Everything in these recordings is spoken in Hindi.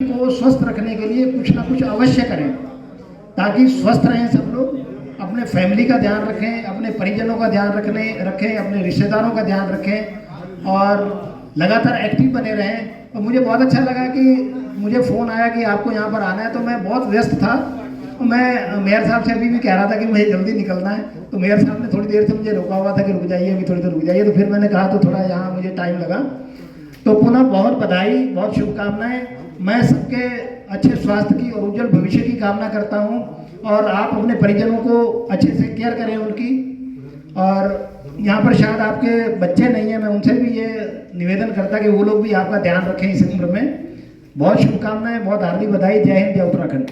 को स्वस्थ रखने के लिए कुछ ना कुछ अवश्य करें ताकि स्वस्थ रहें सब लोग, अपने फैमिली का ध्यान रखें, अपने परिजनों का ध्यान रखें, अपने रिश्तेदारों का ध्यान रखें और लगातार एक्टिव बने रहें। और मुझे बहुत अच्छा लगा कि मुझे फ़ोन आया कि आपको यहाँ पर आना है, तो मैं बहुत व्यस्त था। तो मैं मेयर साहब से अभी भी कह रहा था कि मुझे जल्दी निकलना है, तो मेयर साहब ने थोड़ी देर से मुझे रोका हुआ था कि रुक जाइए, अभी थोड़ी देर रुक जाइए। तो फिर मैंने कहा तो थोड़ा यहाँ मुझे टाइम लगा। तो पुनः बहुत बधाई, बहुत शुभकामनाएं। मैं सबके अच्छे स्वास्थ्य की और उज्जवल भविष्य की कामना करता हूं और आप अपने परिजनों को अच्छे से केयर करें उनकी। और यहाँ पर शायद आपके बच्चे नहीं हैं, मैं उनसे भी ये निवेदन करता कि वो लोग भी आपका ध्यान रखें इस उम्र में। बहुत शुभकामनाएं, बहुत हार्दिक बधाई। जय हिंद, जय उत्तराखंड।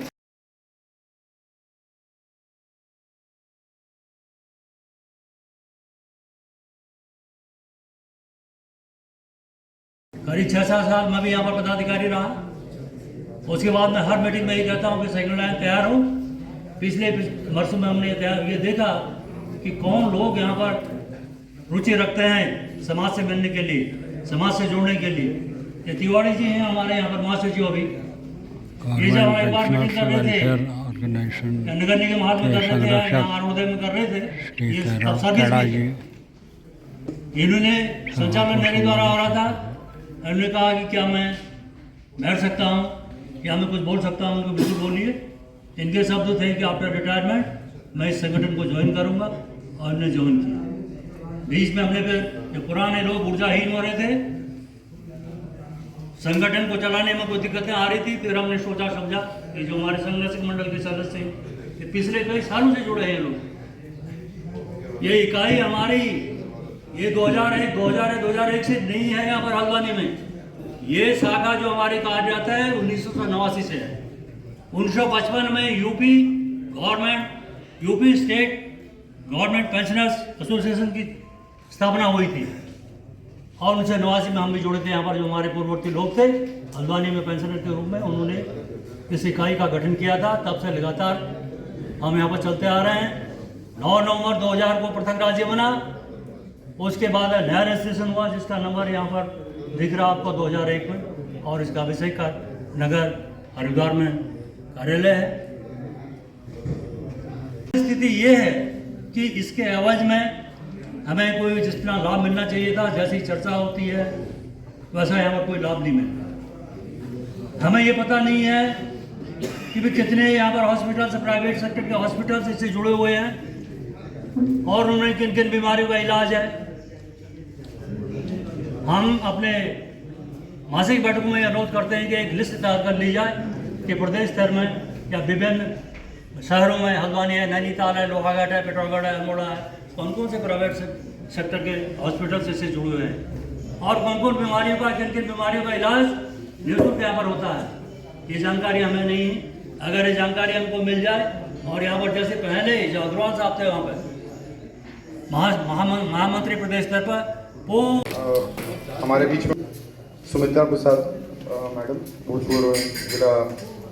करीब 6-7 साल मैं भी यहाँ पर पदाधिकारी रहा। उसके बाद मैं हर मीटिंग में ये कहता हूँ कि सेकंड लाइन तैयार हो। पिछले वर्षों में हमने ये देखा कि कौन लोग यहाँ पर रुचि रखते हैं समाज से मिलने के लिए, समाज से जुड़ने के लिए। ये तिवारी जी हैं हमारे यहाँ पर महासचिव अभी। ये जब एक बार मीटिंग कर रहे थे नगर निगम हाल में कर रहे थे, यहाँ अरुणोदय में कर रहे थे, ये सर्विस इन्होंने संचालन मेरे द्वारा हो रहा था। उन्होंने कहा कि क्या मैं बैठ सकता हूँ, क्या मैं कुछ बोल सकता हूँ? उनको बिल्कुल बोलिए। इनके शब्द थे कि आफ्टर रिटायरमेंट मैं इस संगठन को ज्वाइन करूँगा, और इन्हें ज्वाइन किया। बीच में हमने फिर जो पुराने लोग ऊर्जाहीन हो रहे थे, संगठन को चलाने में कोई दिक्कतें आ रही थी, फिर हमने सोचा समझा कि जो हमारे संरक्षक मंडल के सदस्य हैं, पिछले कई सालों से जुड़े हैं लोग। ये इकाई हमारी ये 2001 से नहीं है यहाँ पर हल्द्वानी में। ये शाखा जो हमारे कहा जाता है 1989 से है। 1955 में UP state government pensioners association की स्थापना हुई थी, और 1989 में हम भी जुड़े थे। यहाँ पर जो हमारे पूर्ववर्ती लोग थे हल्द्वानी में पेंशनर के रूप में, उन्होंने इस इकाई का गठन किया था। तब से लगातार हम यहाँ पर चलते आ रहे हैं। 9 नवंबर 2000 को पृथक राज्य बना। उसके बाद नया रजिस्ट्रेशन हुआ, जिसका नंबर यहाँ पर दिख रहा आपको 2001 में, और इसका अभिषेक का नगर हरिद्वार में कार्यालय है। स्थिति ये है कि इसके एवज में हमें कोई जिस तरह लाभ मिलना चाहिए था, जैसी चर्चा होती है वैसा यहाँ पर कोई लाभ नहीं मिलता। हमें ये पता नहीं है कि भी कितने यहाँ पर हॉस्पिटल से, प्राइवेट सेक्टर के हॉस्पिटल से इससे जुड़े हुए हैं और उन्हें किन किन बीमारियों का इलाज है। हम अपने मासिक बैठकों में अनुरोध करते हैं कि एक लिस्ट तैयार कर ली जाए कि प्रदेश स्तर में या विभिन्न शहरों में हल्द्वानी है, नैनीताल है, लोहाघाट है, पिथौरागढ़ है, अल्मोड़ा है, कौन कौन से प्राइवेट सेक्टर के हॉस्पिटल से जुड़े हुए हैं और कौन कौन बीमारियों का, किन किन बीमारियों का इलाज निःशुल्क यहाँ पर होता है, ये जानकारी हमें नहीं है। अगर ये जानकारी हमको मिल जाए और यहाँ पर जैसे पहले जो अग्रवाल साहब थे वहाँ पर महामंत्री प्रदेश स्तर पर वो हमारे बीच में सुमित्रा प्रसाद मैडम, भूतपूर्व जिला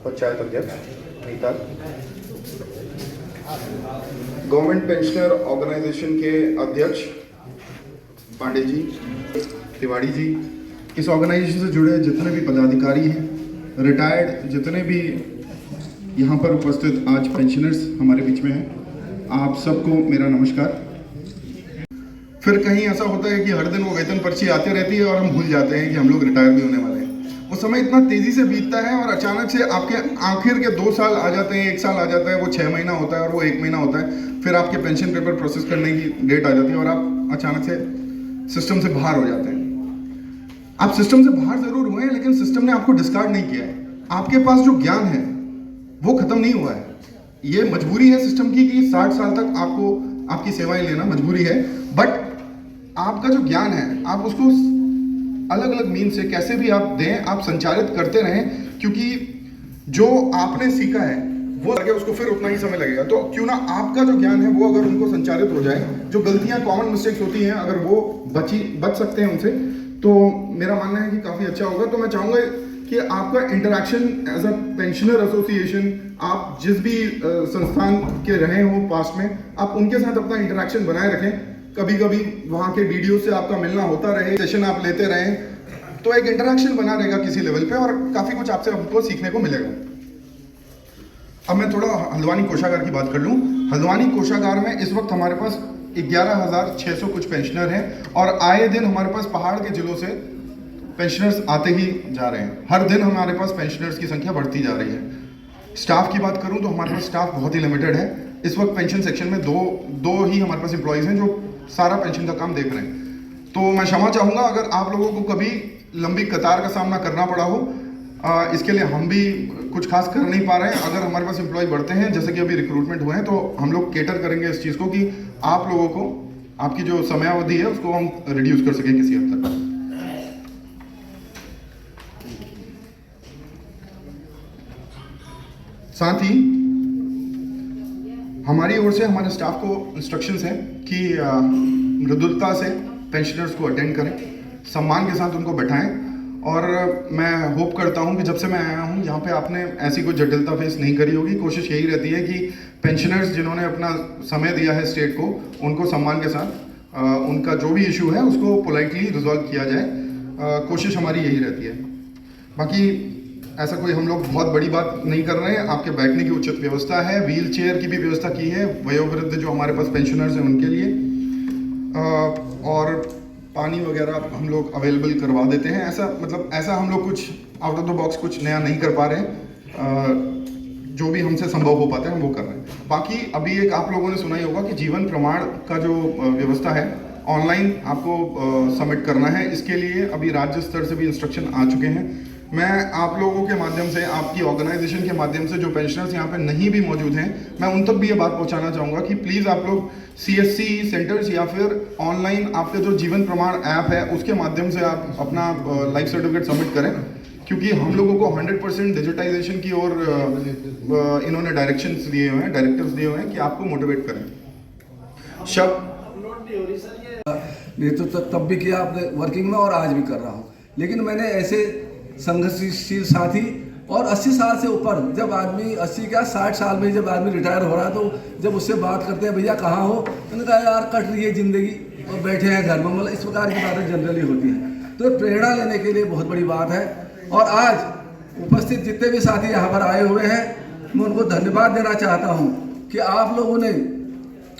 पंचायत अध्यक्ष नैनीताल, गवर्नमेंट पेंशनर ऑर्गेनाइजेशन के अध्यक्ष पांडे जी, तिवाड़ी जी, इस ऑर्गेनाइजेशन से जुड़े जितने भी पदाधिकारी हैं, रिटायर्ड जितने भी यहाँ पर उपस्थित आज पेंशनर्स हमारे बीच में हैं, आप सबको मेरा नमस्कार। फिर कहीं ऐसा होता है कि हर दिन वो वेतन पर्ची आती रहती है और हम भूल जाते हैं कि हम लोग रिटायर भी होने वाले हैं। वो समय इतना तेज़ी से बीतता है और अचानक से आपके आखिर के 2 साल आ जाते हैं, 1 साल आ जाता है, वो 6 महीना होता है और वो 1 महीना होता है, फिर आपके पेंशन पेपर प्रोसेस करने की डेट आ जाती है और आप अचानक से सिस्टम से बाहर हो जाते हैं। आप सिस्टम से बाहर ज़रूर हुए हैं, लेकिन सिस्टम ने आपको डिस्कार्ड नहीं किया है। आपके पास जो ज्ञान है वो ख़त्म नहीं हुआ है। ये मजबूरी है सिस्टम की कि 60 साल तक आपको आपकी सेवाएं लेना मजबूरी है, बट आपका जो ज्ञान है आप उसको अलग अलग मीन से कैसे भी आप दें, आप संचारित करते रहें, क्योंकि जो आपने सीखा है वो लगे उसको फिर उतना ही समय लगेगा। तो क्यों ना आपका जो ज्ञान है वो अगर उनको संचारित हो जाए, जो गलतियां कॉमन मिस्टेक्स होती हैं अगर वो बच सकते हैं उनसे, तो मेरा मानना है कि काफ़ी अच्छा होगा। तो मैं चाहूँगा कि आपका interaction as a pensioner association, आप जिस भी संस्थान के रहे हो पास्ट में, आप उनके साथ अपना इंटरेक्शन बनाए रखें। कभी कभी वहाँ के डीडीओ से आपका मिलना होता रहे, सेशन आप लेते रहें, तो एक इंटरेक्शन बना रहेगा किसी लेवल पे और काफ़ी कुछ आपसे हमको सीखने को मिलेगा। अब मैं थोड़ा हल्द्वानी कोषागार की बात कर लूँ। हल्द्वानी कोषागार में इस वक्त हमारे पास 11,600 कुछ पेंशनर हैं और आए दिन हमारे पास पहाड़ के जिलों से पेंशनर्स आते ही जा रहे हैं। हर दिन हमारे पास पेंशनर्स की संख्या बढ़ती जा रही है। स्टाफ की बात करूं तो हमारे पास स्टाफ बहुत ही लिमिटेड है। इस वक्त पेंशन सेक्शन में दो ही हमारे पास एम्प्लॉयज़ हैं जो सारा पेंशन का काम देख रहे हैं। तो मैं क्षमा चाहूँगा अगर आप लोगों को कभी लंबी कतार का सामना करना पड़ा हो, इसके लिए हम भी कुछ खास कर नहीं पा रहे हैं। अगर हमारे पास एम्प्लॉय बढ़ते हैं, जैसे कि अभी रिक्रूटमेंट हुए हैं, तो हम लोग केटर करेंगे इस चीज़ को कि आप लोगों को आपकी जो समयावधि है उसको हम रिड्यूस कर सकें किसी हद तक। साथ ही हमारी ओर से हमारे स्टाफ को इंस्ट्रक्शंस हैं कि मृदुलता से पेंशनर्स को अटेंड करें, सम्मान के साथ उनको बैठाएं। और मैं होप करता हूं कि जब से मैं आया हूं यहाँ पे आपने ऐसी कोई जटिलता फेस नहीं करी होगी। कोशिश यही रहती है कि पेंशनर्स जिन्होंने अपना समय दिया है स्टेट को, उनको सम्मान के साथ उनका जो भी इशू है उसको पोलाइटली रिजॉल्व किया जाए। कोशिश हमारी यही रहती है। बाकी ऐसा कोई हम लोग बहुत बड़ी बात नहीं कर रहे हैं। आपके बैठने की उचित व्यवस्था है, व्हील चेयर की भी व्यवस्था की है वयोवृद्ध जो हमारे पास पेंशनर्स हैं उनके लिए, और पानी वगैरह हम लोग अवेलेबल करवा देते हैं। ऐसा हम लोग कुछ आउट ऑफ द बॉक्स कुछ नया नहीं कर पा रहे हैं। जो भी हमसे संभव हो पाता है हम वो कर रहे हैं। बाकी अभी एक आप लोगों ने सुना ही होगा कि जीवन प्रमाण का जो व्यवस्था है ऑनलाइन आपको सबमिट करना है। इसके लिए अभी राज्य स्तर से भी इंस्ट्रक्शन आ चुके हैं। मैं आप लोगों के माध्यम से, आपकी ऑर्गेनाइजेशन के माध्यम से जो पेंशनर्स यहाँ पे नहीं भी मौजूद हैं, मैं उन तक भी ये बात पहुँचाना चाहूँगा कि प्लीज़ आप लोग CSC सेंटर्स या फिर ऑनलाइन आपका जो जीवन प्रमाण ऐप है उसके माध्यम से आप अपना लाइफ सर्टिफिकेट सबमिट करें, क्योंकि हम लोगों को 100% डिजिटाइजेशन की ओर इन्होंने डायरेक्टिव्स दिए हुए हैं कि आपको मोटिवेट करें। नेतृत्व तब भी किया आपने वर्किंग में और आज भी कर रहा हूँ, लेकिन मैंने ऐसे संघर्षशील साथी और 80 साल से ऊपर, जब आदमी 80 क्या 60 साल में जब आदमी रिटायर हो रहा है, तो जब उससे बात करते हैं भैया कहाँ हो, तो उन्होंने कहा यार कट रही है ज़िंदगी और बैठे हैं घर में, मतलब इस प्रकार की बातें जनरली होती हैं। तो प्रेरणा लेने के लिए बहुत बड़ी बात है। और आज उपस्थित जितने भी साथी यहाँ पर आए हुए हैं, मैं उनको धन्यवाद देना चाहता हूँ कि आप लोगों ने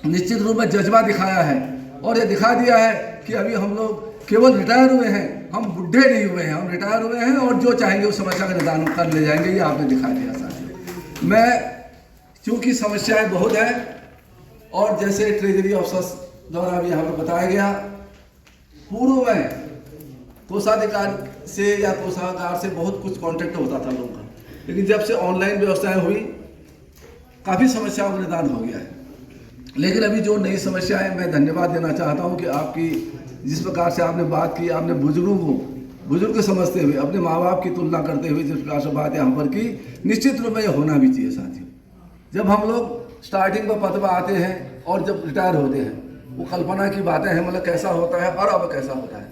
निश्चित रूप में जज्बा दिखाया है और ये दिखा दिया है कि अभी हम लोग केवल रिटायर हुए हैं, हम बुढ़े नहीं हुए हैं, हम रिटायर हुए हैं और जो चाहेंगे उस समस्या का निदान कर ले जाएंगे। ये आपने दिखा दिया साथी। मैं चूँकि समस्याएं बहुत हैं और जैसे ट्रेजरी ऑफिसर्स द्वारा भी यहाँ पर बताया गया, पूर्व में कोषाधिकार से या कोषागार से बहुत कुछ कांटेक्ट होता था लोगों का, लेकिन जब से ऑनलाइन व्यवस्थाएं हुई काफ़ी समस्याओं का निदान हो गया है। लेकिन अभी जो नई समस्या है, मैं धन्यवाद देना चाहता हूँ कि आपकी जिस प्रकार से आपने बात की, आपने बुजुर्ग समझते हुए अपने माँ बाप की तुलना करते हुए जिस प्रकार से बात यहाँ पर की, निश्चित रूप में ये होना भी चाहिए साथियों। जब हम लोग स्टार्टिंग में पद पर आते हैं और जब रिटायर होते हैं, वो कल्पना की बातें हैं, मतलब कैसा होता है और अब कैसा होता है,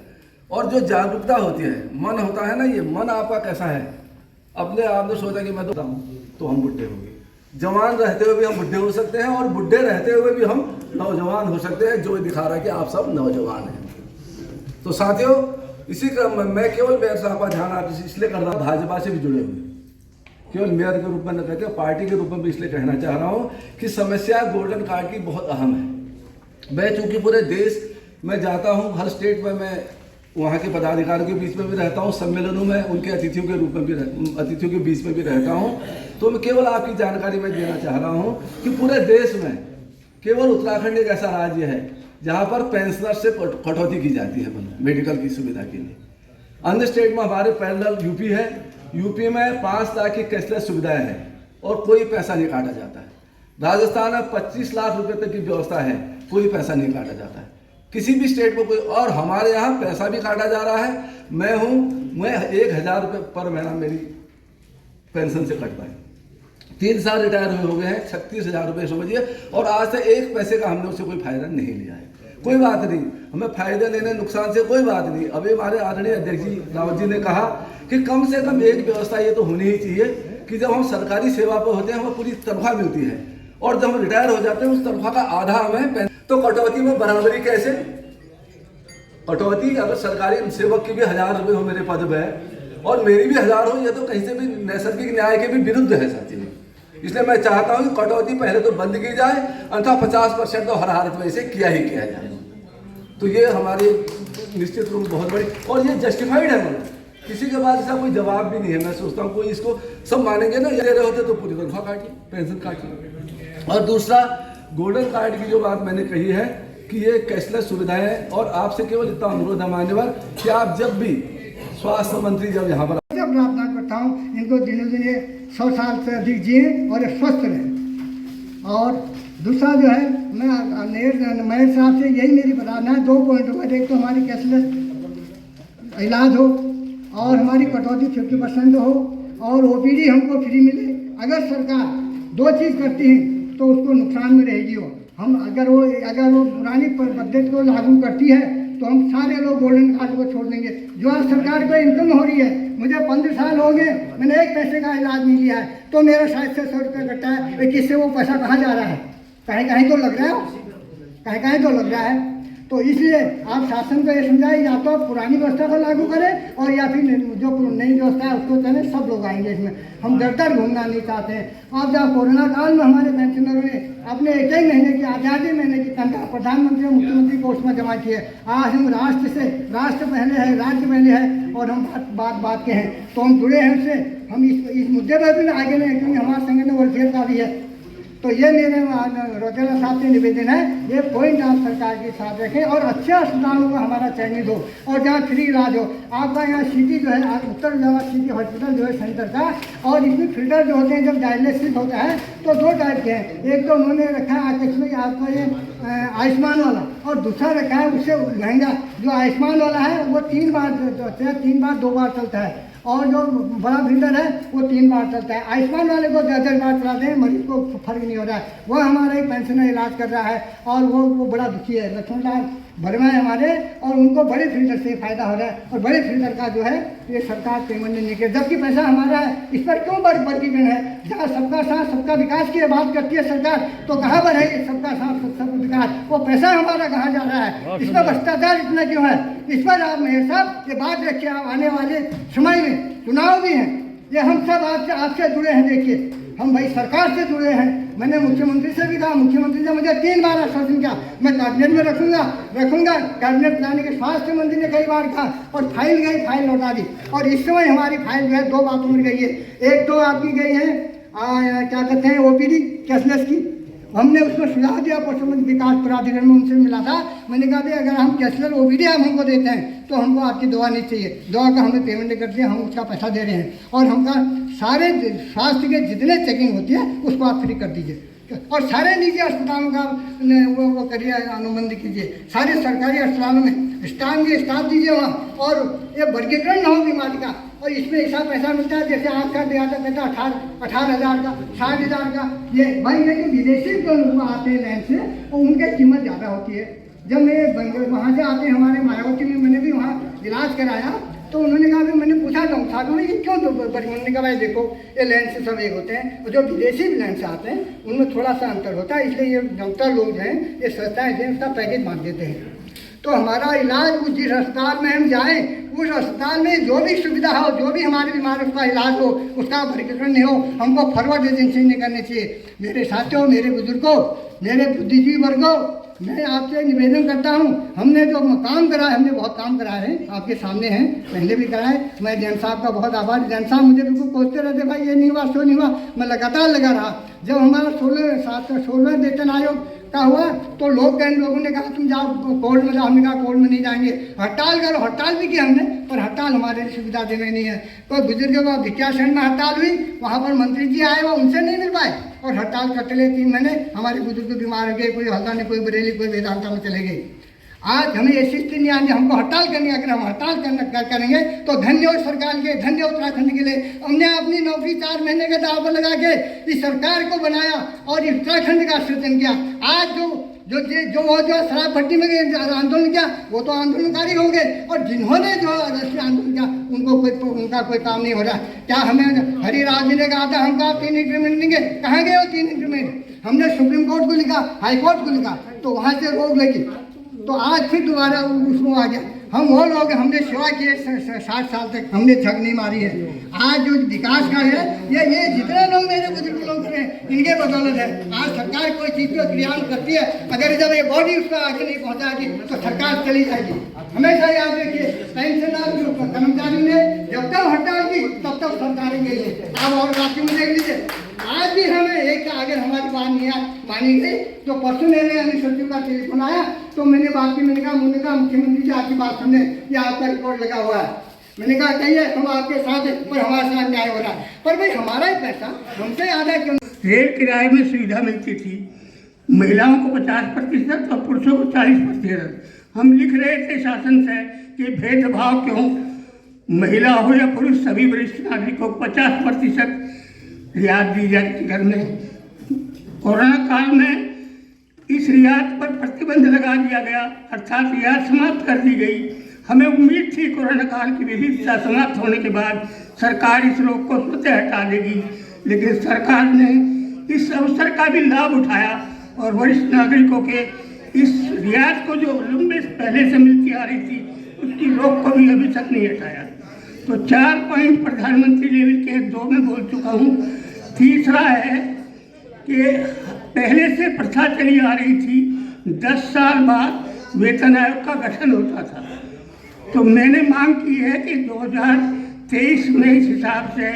और जो जागरूकता होती है, मन होता है ना, ये मन आपका कैसा है, अपने आप ने सोचा कि मैं तो हूँ तो हम बुढ़े होंगे। जवान रहते हुए भी हम बुढ़े हो सकते हैं और बुढ़े रहते हुए भी हम नौजवान हो सकते हैं, जो दिखा रहा है कि आप सब नौजवान हैं। तो साथियों, इसी क्रम में मैं केवल मेयर साहब का ध्यान आप इसलिए कर रहा हूँ, भाजपा से भी जुड़े हुए, केवल मेयर के रूप में न कहते, पार्टी के रूप में भी इसलिए कहना चाह रहा हूँ कि समस्या गोल्डन कार्ड की बहुत अहम है। मैं चूँकि पूरे देश में जाता हूँ, हर स्टेट में मैं वहाँ के पदाधिकारियों के बीच में भी रहता हूँ, सम्मेलनों में उनके अतिथियों के रूप में भी अतिथियों के बीच में भी रहता हूँ। तो मैं केवल आपकी जानकारी में देना चाह रहा हूँ कि पूरे देश में केवल उत्तराखंड एक ऐसा राज्य है जहाँ पर पेंशनर से कटौती की जाती है मेडिकल की सुविधा के लिए। अन्य स्टेट में हमारे पैरेलल यूपी है, यूपी में 5 लाख की कैशलेस सुविधाएं हैं और कोई पैसा नहीं काटा जाता है। राजस्थान में 25 लाख रुपए तक की व्यवस्था है, कोई पैसा नहीं काटा जाता है किसी भी स्टेट में कोई। और हमारे यहाँ पैसा भी काटा जा रहा है। मैं 1000 रुपये पर महीना मेरी पेंशन से कटता है। 3 साल रिटायर हुए हो गए हैं, 36,000 रुपये समझिए, और आज तक 1 पैसे का हमने उससे कोई फायदा नहीं लिया है। कोई बात नहीं, हमें फायदे लेने नुकसान से कोई बात नहीं। अभी हमारे आदरणीय अध्यक्ष जी रावत जी ने कहा कि कम से कम एक व्यवस्था ये तो होनी ही चाहिए कि जब हम सरकारी सेवा पर होते हैं हमें पूरी तनख्वाह मिलती है, और जब हम रिटायर हो जाते हैं उस तनख्वाह का आधा हमें। तो कटौती में बराबरी कैसे? कटौती अगर सरकारी सेवक की भी 1000 रुपये हो मेरे पद पर और मेरी भी 1000 हो, ये तो कहीं से भी नैसर्गिक न्याय के भी विरुद्ध है साथियों। इसलिए मैं चाहता हूँ कि कटौती पहले तो बंद की जाए, अन्यथा 50% तो हर हालत में इसे किया ही किया जाए। तो ये हमारी निश्चित रूप बहुत बड़ी, और ये जस्टिफाइड है, मतलब किसी के पास ऐसा कोई जवाब भी नहीं है। मैं सोचता हूँ कोई इसको सब मानेंगे ना, ये रहे होते तो पूरी तनख्वाह काटी, पेंशन काटी। और दूसरा, गोल्डन कार्ड की जो बात मैंने कही है कि ये कैशलेस सुविधाएं हैं, और आपसे केवल इतना अनुरोध है मान्यवर कि आप जब भी स्वास्थ्य मंत्री जब यहाँ पर प्रार्थना करता हूँ इनको दिनों दिन 100 साल से अधिक जिए और स्वस्थ रहें। और दूसरा जो है, मेयर साहब से यही मेरी प्रार्थना है, 2 पॉइंट हो। एक तो हमारी कैशलेस इलाज हो और हमारी कटौती 50% हो और OPD हमको फ्री मिले। अगर सरकार 2 चीज़ करती है तो उसको नुकसान में रहेगी वो। हम अगर वो पुरानी पद्धति को लागू करती है तो हम सारे लोग गोल्डन कार्ड को छोड़ देंगे। जो आज सरकार को इनकम हो रही है, मुझे 15 साल हो गए, मैंने 1 पैसे का इलाज नहीं लिया है, तो मेरा 700 रुपये कटता है। किससे वो पैसा कहाँ जा रहा है? कहीं तो लग रहा है, कहीं तो लग रहा है। तो इसलिए आप शासन को ये समझाएं, या तो आप पुरानी व्यवस्था को लागू करें और या फिर जो नई व्यवस्था है उसको चलें। सब लोग आएंगे इसमें, हम दर घूमना नहीं चाहते हैं। आप जहाँ कोरोना काल में हमारे पेंशनरों ने अपने 1 महीने की, आज़ादी महीने की तनख्वाह प्रधानमंत्री और मुख्यमंत्री को उसमें जमा किए। आज हम राष्ट्र पहले है, राज्य पहले है, और हम बात के हैं तो हम जुड़े हैं उससे। हम इस मुद्दे पर भी आगे नहीं, क्योंकि हमारा संगठन वेलफेयर का भी है। तो ये मेरे रौतेला साहब से निवेदन है, ये पॉइंट आप सरकार के साथ रखें और अच्छे अस्पतालों का हमारा चयनित हो और जहाँ फ्री इलाज हो। आपका यहाँ सिटी जो है, उत्तर इलाहाबाद सिटी हॉस्पिटल जो है सेंटर का, और इसमें फिल्टर जो होते हैं जब डायलिसिस होता है तो 2 टाइप के हैं। एक तो उन्होंने रखा है आकस्मिक आपका ये आयुष्मान वाला, और दूसरा रखा है उससे महंगा। जो आयुष्मान वाला है वो 3 बार 2 बार चलता है, और जो बड़ा फिल्टर है वो 3 बार चलता है। आयुष्मान वाले को 10 बार चलाते हैं, मरीज को फर्क नहीं हो रहा है। वो हमारा एक पेंशनर इलाज कर रहा है और वो बड़ा दुखी है, लक्ष्मणलाल वर्मा है हमारे, और उनको बड़े फिल्टर से फ़ायदा हो रहा है। और बड़े फिल्टर का जो है ये सरकार पेमेंट नहीं कर, जबकि पैसा हमारा है। इस पर क्यों वर्गीकरण है? जहाँ सबका साथ सबका विकास की बात करती है सरकार, तो कहाँ पर है सबका साथ सबका विकास? वो पैसा हमारा कहाँ जा रहा है? इसमें भ्रष्टाचार इतना क्यों है? इस पर आप मेयर साहब ये बात रखिए। आप आने वाले समय में चुनाव भी हैं, ये हम सब आपसे जुड़े हैं। देखिए, हम भाई सरकार से जुड़े हैं। मैंने मुख्यमंत्री से भी कहा, मुख्यमंत्री ने मुझे 3 बार आश्वासन किया, मैं कैबिनेट में रखूंगा। कैबिनेट लाने के स्वास्थ्य मंत्री ने कई बार कहा, और फाइल लौटा दी। और इस समय हमारी फाइल जो है 2 बातों में गई है। एक तो आपकी गई है क्या कहते हैं OPD कैशलेस की, हमने उसको सुझाव दिया, परसों में विकास प्राधिकरण में उनसे मिला था। मैंने कहा भाई अगर हम कैशलेस ओपीडी आप हमको देते हैं तो हमको आपकी दवा नहीं चाहिए, दवा का हमें पेमेंट नहीं करते, हम उसका पैसा दे रहे हैं और हमका सारे स्वास्थ्य के जितने चेकिंग होती है उसको आप फ्री कर दीजिए और सारे निजी अस्पतालों का वो करिए, अनुबंध कीजिए। सारे सरकारी अस्पतालों में स्टाफ दीजिए वहाँ, और ये वर्गीकरण न हो बीमारी का। और इसमें ऐसा पैसा मिलता है जैसे आँख का दिहाता कहता 18,000 का, 60,000 का। ये भाई ये जो विदेशी लोग आते हैं लाइन से और उनकी कीमत ज़्यादा होती है। जब मैं वहाँ से आते हैं हमारे मायावती में, मैंने भी वहाँ इलाज कराया तो उन्होंने कहा, मैं पूछा डॉक्टर में कि क्यों, तो उन्होंने कहा भाई देखो ये लाइन से सब एक होते हैं और जो विदेशी भी लाइन से आते हैं उनमें थोड़ा सा अंतर होता है, इसलिए ये डॉक्टर लोग जो हैं ये संस्थाएँ जो उसका पैकेज बांध देते हैं। तो हमारा इलाज जिस अस्पताल में हम जाएं उस अस्पताल में जो भी सुविधा हो, जो भी हमारे बीमार उसका इलाज हो, उसका वर्गीकरण नहीं हो, हमको फॉरवर्ड एजेंसी नहीं करनी चाहिए। मेरे साथियों, मेरे बुजुर्गों, मेरे बुद्धिजीवी वर्गों, मैं आपसे निवेदन करता हूं, हमने जो काम करा है, हमने बहुत काम करा है, आपके सामने हैं, पहले भी करा है। मैं जैन साहब का बहुत आभारी। जैन साहब मुझे बिल्कुल कोसते रहते, भाई ये नहीं हुआ, सो नहीं हुआ, मैं लगातार लगा रहा। जब हमारा 16वें वेतन आयोग का हुआ तो लोगों ने कहा तुम जाओ कोर्ट में जाओ, हमने कहा कोर्ट में नहीं जाएंगे, हड़ताल करो। हड़ताल भी की हमने, पर हड़ताल हमारे लिए सुविधा देने नहीं है। कोई बुजुर्ग को भिक्षासन में हड़ताल हुई, वहाँ पर मंत्री जी आए, वो उनसे नहीं मिल पाए और हड़ताल करते रहे 3 महीने। हमारे बुजुर्ग बीमार हो गए, कोई हल्दा ने, कोई बरेली, कोई वेदांता में चले गए। आज हमें ऐसी स्थिति नहीं आनी, हमको हड़ताल करनी है। अगर हम हड़ताल करेंगे तो धन्य हो सरकार के, धन्य उत्तराखंड के लिए। हमने अपनी नौकरी 4 महीने के दाव पर लगा के इस सरकार को बनाया और उत्तराखंड का सृजन किया। आज जो शराब भट्टी में आंदोलन किया वो तो आंदोलनकारी हो गए, और जिन्होंने जो आंदोलन किया उनका कोई काम नहीं हो रहा। क्या हमें हरिराज ने कहा था हमको आप 3 इंक्रीमेंट देंगे, कहाँ गए वो 3 इंक्रीमेंट? हमने सुप्रीम कोर्ट को लिखा, हाई कोर्ट को लिखा, तो वहाँ से रोक लगी। तो आज फिर दोबारा उसमें आ गया। हम वो लोग, हमने सेवा किए 60 साल तक, हमने झग नहीं मारी है। आज जो विकास का है ये जितने लोग मेरे बुजुर्ग लोग हैं इनके बदौलत है। आज सरकार कोई चीज़ को क्रियान्वित करती है, अगर जब ये बॉडी उसको आगे नहीं पहुंचाएगी तो सरकार चली जाएगी। हमेशा याद रखिए, पेंशनर जो कर्मचारी ने जब तक हड़ताल की तब तक सरकारें गई है। आप और राज्य में देख लीजिए, आज भी हमें एक अगर हमारी बात नहीं मानी गई तो परसों मेरे सचिव का टेलीफोन आया तो मैंने बात की, मैंने कहा मुख्यमंत्री जी आपकी बात सुनने, ये आपका रिकॉर्ड लगा हुआ है। मैंने कहा कहिए हम आपके साथ हैं, पर हमारे साथ न्याय हो रहा है। पर भाई हमारा ही पैसा हमसे आधा क्यों? रेल किराए में सुविधा मिलती थी, महिलाओं को 50% और पुरुषों को 40%। हम लिख रहे थे शासन से कि भेदभाव क्यों, महिला हो या पुरुष सभी वरिष्ठ नागरिकों को 50% रियायत दी जाती घर में। कोरोना काल में इस रियायत पर प्रतिबंध लगा दिया गया, अर्थात रियायत समाप्त कर दी गई। हमें उम्मीद थी कोरोना काल की विविधता समाप्त होने के बाद सरकार इस रोग को स्वतः हटा देगी, लेकिन सरकार ने इस अवसर का भी लाभ उठाया और वरिष्ठ नागरिकों के इस रियायत को जो लंबे पहले से मिलती आ रही थी उसकी रोक को भी अभी तक नहीं हटाया। तो 4 पॉइंट प्रधानमंत्री लेवल के 2 में बोल चुका हूँ। तीसरा है कि पहले से प्रथा चली आ रही थी 10 साल बाद वेतन आयोग का गठन होता था, तो मैंने मांग की है कि 2023 में इस हिसाब से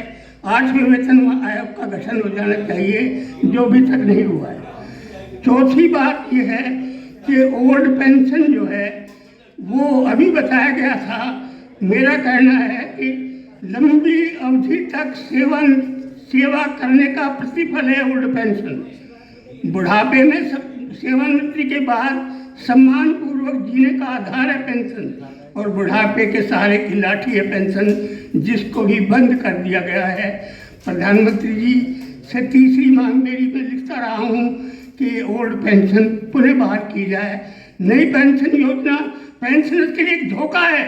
8वें वेतन आयोग का गठन हो जाना चाहिए, जो अभी तक नहीं हुआ है। चौथी बात यह है कि ओल्ड पेंशन जो है वो अभी बताया गया था, मेरा कहना है कि लंबी अवधि तक सेवा करने का प्रतिफल है ओल्ड पेंशन। बुढ़ापे में सेवानिवृत्ति के बाद सम्मान पूर्वक जीने का आधार है पेंशन, और बुढ़ापे के सहारे की लाठी है पेंशन, जिसको भी बंद कर दिया गया है। प्रधानमंत्री जी से तीसरी मांग मेरी, मैं लिखता रहा हूँ कि ओल्ड पेंशन पुनः बहाल की जाए। नई पेंशन योजना पेंशनर्स के लिए एक धोखा है।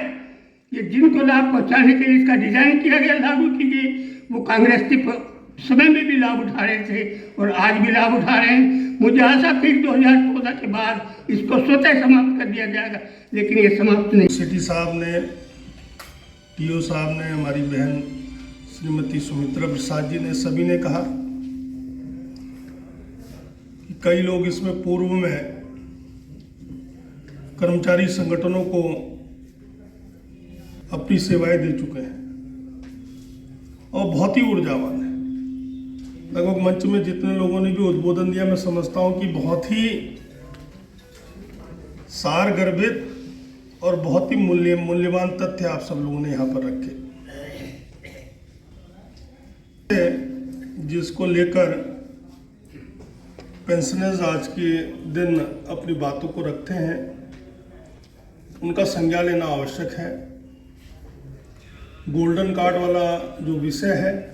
ये जिनको लाभ पहुँचाने के लिए इसका डिजाइन किया गया, लागू की गई, वो कांग्रेस के समय में भी लाभ उठा रहे थे और आज भी लाभ उठा रहे हैं। मुझे आशा थी 2014 के बाद इसको स्वतः समाप्त कर दिया जाएगा, लेकिन ये समाप्त नहीं। सिटी साहब ने, टीओ साहब ने, हमारी बहन श्रीमती सुमित्रा प्रसाद जी ने, सभी ने कहा कि कई लोग इसमें पूर्व में कर्मचारी संगठनों को अपनी सेवाएं दे चुके हैं और बहुत ही ऊर्जावान है। लगभग मंच में जितने लोगों ने भी उद्बोधन दिया, मैं समझता हूँ कि बहुत ही सार गर्भित और बहुत ही मूल्यवान तथ्य आप सब लोगों ने यहाँ पर रखे, जिसको लेकर पेंशनर्स आज के दिन अपनी बातों को रखते हैं, उनका संज्ञा लेना आवश्यक है। गोल्डन कार्ड वाला जो विषय है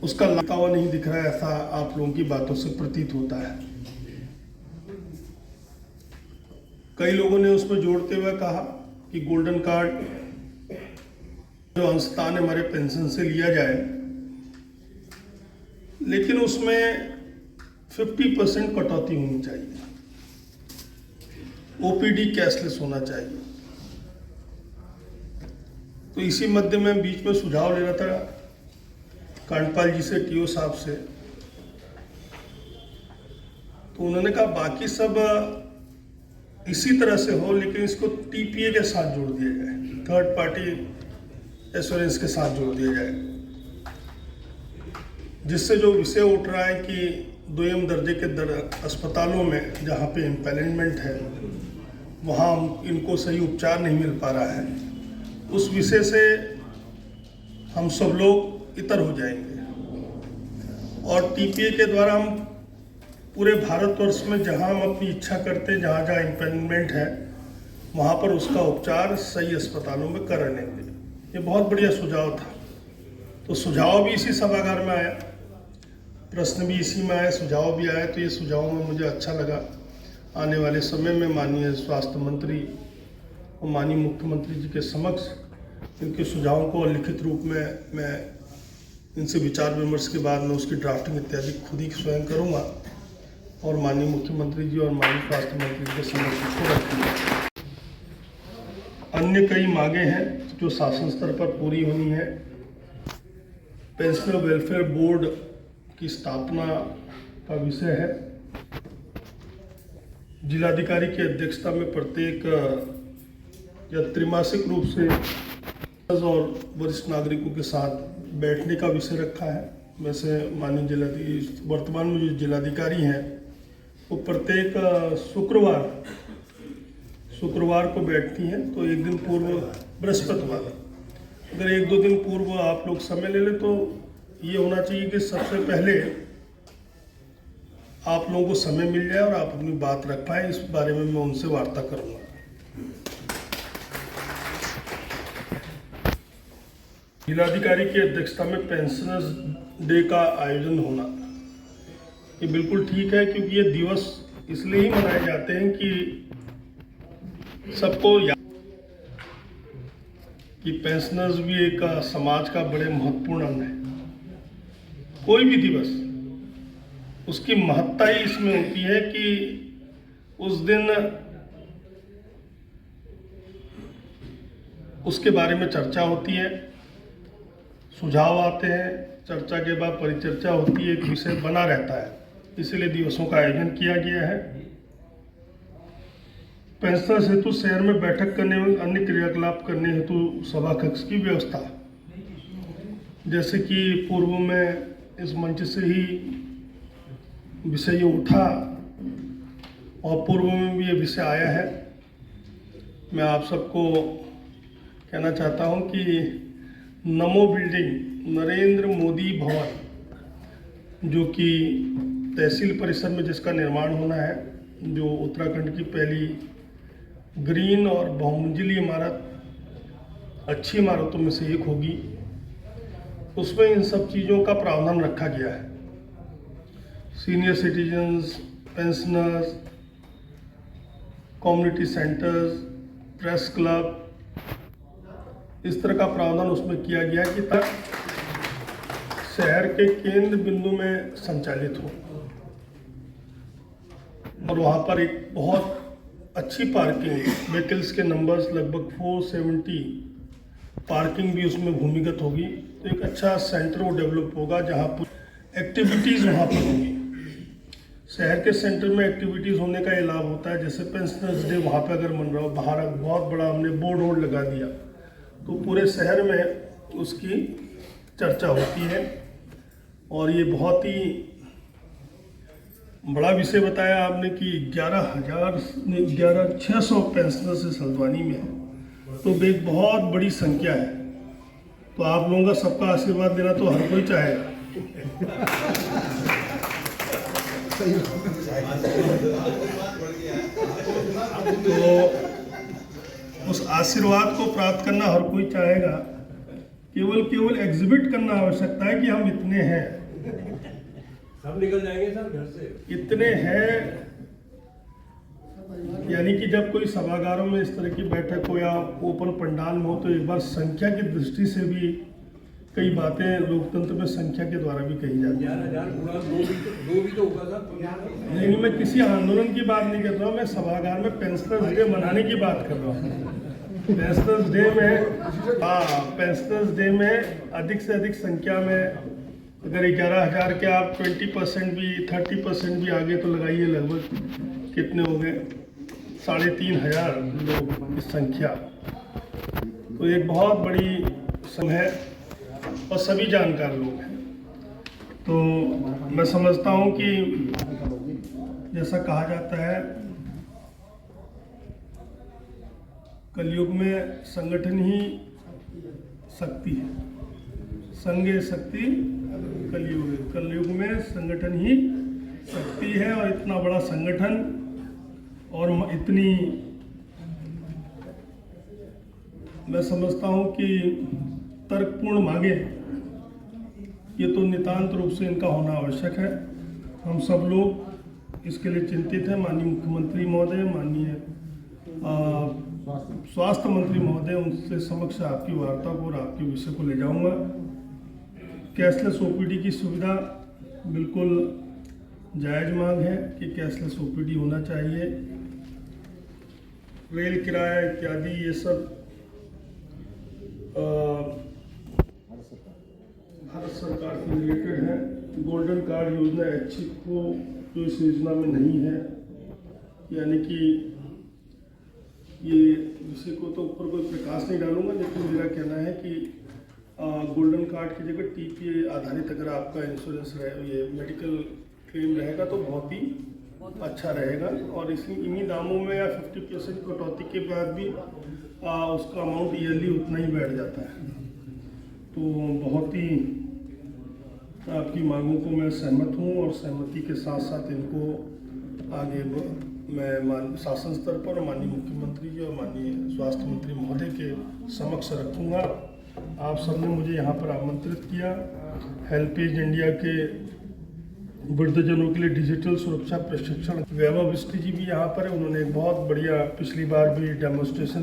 उसका लगता हुआ नहीं दिख रहा है, ऐसा आप लोगों की बातों से प्रतीत होता है। कई लोगों ने उसमें जोड़ते हुए कहा कि गोल्डन कार्ड जो अंशदान हमारे पेंशन से लिया जाए, लेकिन उसमें 50% कटौती होनी चाहिए, ओपीडी कैशलेस होना चाहिए। तो इसी मध्य में बीच में सुझाव ले रहा था कांडपाल जी से, टीओ साहब से, तो उन्होंने कहा बाकी सब इसी तरह से हो, लेकिन इसको टीपीए के साथ जोड़ दिया जाए, थर्ड पार्टी एश्योरेंस के साथ जोड़ दिया जाए, जिससे जो विषय उठ रहा है कि दोयम दर्जे के अस्पतालों में जहाँ पे इम्पैनलमेंट है वहाँ इनको सही उपचार नहीं मिल पा रहा है, उस विषय से हम सब लोग इतर हो जाएंगे। और टीपीए के द्वारा हम पूरे भारतवर्ष में जहाँ हम अपनी इच्छा करते हैं, जहाँ जहाँ इम्पैनलमेंट है वहाँ पर उसका उपचार सही अस्पतालों में कर लेंगे। ये बहुत बढ़िया सुझाव था। तो सुझाव भी इसी सभागार में आया, प्रश्न भी इसी में आया, सुझाव भी आया। तो ये सुझाव में मुझे अच्छा लगा। आने वाले समय में माननीय स्वास्थ्य मंत्री और माननीय मुख्यमंत्री जी के समक्ष इनके सुझावों को लिखित रूप में मैं इनसे विचार विमर्श के बाद में उसकी ड्राफ्टिंग इत्यादि खुद ही स्वयं करूँगा और माननीय मुख्यमंत्री जी और माननीय स्वास्थ्य मंत्री जी के समक्ष इसको रखूँगा। अन्य कई मांगे हैं जो शासन स्तर पर पूरी होनी है। पेंशनर वेलफेयर बोर्ड की स्थापना का विषय है। जिलाधिकारी की अध्यक्षता में प्रत्येक या त्रैमासिक रूप से और वरिष्ठ नागरिकों के साथ बैठने का विषय रखा है। वैसे माननीय जिलाधिकारी वर्तमान में जो जिलाधिकारी हैं वो प्रत्येक शुक्रवार को बैठती हैं। तो एक दिन पूर्व बृहस्पतिवार, अगर एक दो दिन पूर्व आप लोग समय ले लें तो ये होना चाहिए कि सबसे पहले आप लोगों को समय मिल जाए और आप अपनी बात रख पाएँ। इस बारे में मैं उनसे वार्ता करूँगा। जिलाधिकारी की अध्यक्षता में पेंशनर्स डे का आयोजन होना ये बिल्कुल ठीक है, क्योंकि ये दिवस इसलिए ही मनाए जाते हैं कि सबको कि पेंशनर्स भी एक समाज का बड़े महत्वपूर्ण अंग है। कोई भी दिवस उसकी महत्ता ही इसमें होती है कि उस दिन उसके बारे में चर्चा होती है, सुझाव आते हैं, चर्चा के बाद परिचर्चा होती है, एक विषय बना रहता है। इसलिए दिवसों का आयोजन किया गया है। पेंशनर्स हेतु शहर में बैठक करने में अन्य क्रियाकलाप करने हेतु सभा कक्ष की व्यवस्था, जैसे कि पूर्व में इस मंच से ही विषय उठा और पूर्व में भी ये विषय आया है। मैं आप सबको कहना चाहता हूं कि नमो बिल्डिंग नरेंद्र मोदी भवन, जो कि तहसील परिसर में जिसका निर्माण होना है, जो उत्तराखंड की पहली ग्रीन और बहुमंजिली इमारत, अच्छी इमारतों में से एक होगी, उसमें इन सब चीज़ों का प्रावधान रखा गया है। Senior citizens, pensioners, community centres, press club, इस तरह का प्रावधान उसमें किया गया कि तक शहर के केंद्र बिंदु में संचालित हो। और वहाँ पर एक बहुत अच्छी पार्किंग, व्हीकल्स के नंबर्स लगभग 470 पार्किंग भी उसमें भूमिगत होगी। तो एक अच्छा सेंटर वो डेवलप होगा जहाँ पर एक्टिविटीज़ वहाँ पर होंगी। शहर के सेंटर में एक्टिविटीज़ होने का ये लाभ होता है, जैसे पेंशनर्स डे वहाँ पे अगर मन रहा हो, बाहर बहुत बड़ा हमने बोर्ड वोर्ड लगा दिया तो पूरे शहर में उसकी चर्चा होती है और ये बहुत ही बड़ा विषय बताया आपने कि 11,600 पेंशनर्स इस हल्द्वानी में है, तो एक बहुत बड़ी संख्या है। तो आप लोगों का सबका आशीर्वाद लेना तो हर कोई चाहेगा। तो उस आशीर्वाद को प्राप्त करना हर कोई चाहेगा। केवल एग्जिबिट करना आवश्यकता है कि हम इतने हैं, सब निकल जाएंगे सर घर से। इतने हैं, यानी कि जब कोई सभागारों में इस तरह की बैठक हो या ओपन पंडाल में हो तो एक बार संख्या की दृष्टि से भी कई बातें लोकतंत्र में संख्या के द्वारा भी कही जाती है। 11,000 पूरा दो भी तो होगा सर। नहीं, मैं किसी आंदोलन की बात नहीं कर रहा हूँ, मैं सभागार में पेंशनर्स डे मनाने की बात कर रहा हूँ। पेंशनर्स डे में अधिक से अधिक संख्या में, अगर 11,000 के आप 20% भी 30% भी आगे तो लगाइए, लगभग कितने हो गए, 3,500 लोग की संख्या। तो एक बहुत बड़ी संख्या है और सभी जानकार लोग हैं। तो मैं समझता हूँ कि जैसा कहा जाता है, कलयुग में संगठन ही शक्ति है। संगे शक्ति कलयुग है। कलयुग में संगठन ही शक्ति है, और इतना बड़ा संगठन और इतनी, मैं समझता हूँ कि तर्कपूर्ण मांगे, ये तो नितांत रूप से इनका होना आवश्यक है। हम सब लोग इसके लिए चिंतित हैं। माननीय मुख्यमंत्री महोदय, माननीय स्वास्थ्य मंत्री महोदय, उनसे समक्ष आपकी वार्ता को और आपके विषय को ले जाऊंगा। कैशलेस ओपीडी की सुविधा बिल्कुल जायज़ मांग है कि कैशलेस ओपीडी होना चाहिए। रेल किराया इत्यादि ये सब भारत सरकार से रिलेटेड है। गोल्डन कार्ड योजना ऐच्छिक को जो इस योजना में नहीं है, यानी कि ये विषय को तो ऊपर कोई प्रकाश नहीं डालूंगा, लेकिन मेरा कहना है कि गोल्डन कार्ड की जगह टीपीए आधारित अगर आपका इंश्योरेंस रहे, ये मेडिकल क्लेम रहेगा तो बहुत ही अच्छा रहेगा। और इन्हीं दामों में या 50% कटौती के बाद भी उसका अमाउंट ईयरली उतना ही बैठ जाता है। तो बहुत ही आपकी मांगों को मैं सहमत हूँ, और सहमति के साथ साथ इनको आगे मैं शासन स्तर पर माननीय मुख्यमंत्री जी और माननीय स्वास्थ्य मंत्री महोदय के समक्ष रखूँगा। आप सबने मुझे यहाँ पर आमंत्रित किया। हेल्पेज इंडिया के वृद्धजनों के लिए डिजिटल सुरक्षा प्रशिक्षण, वैभव बिष्ट जी भी यहाँ पर है। उन्होंने एक बहुत बढ़िया पिछली बार भी डेमोन्स्ट्रेशन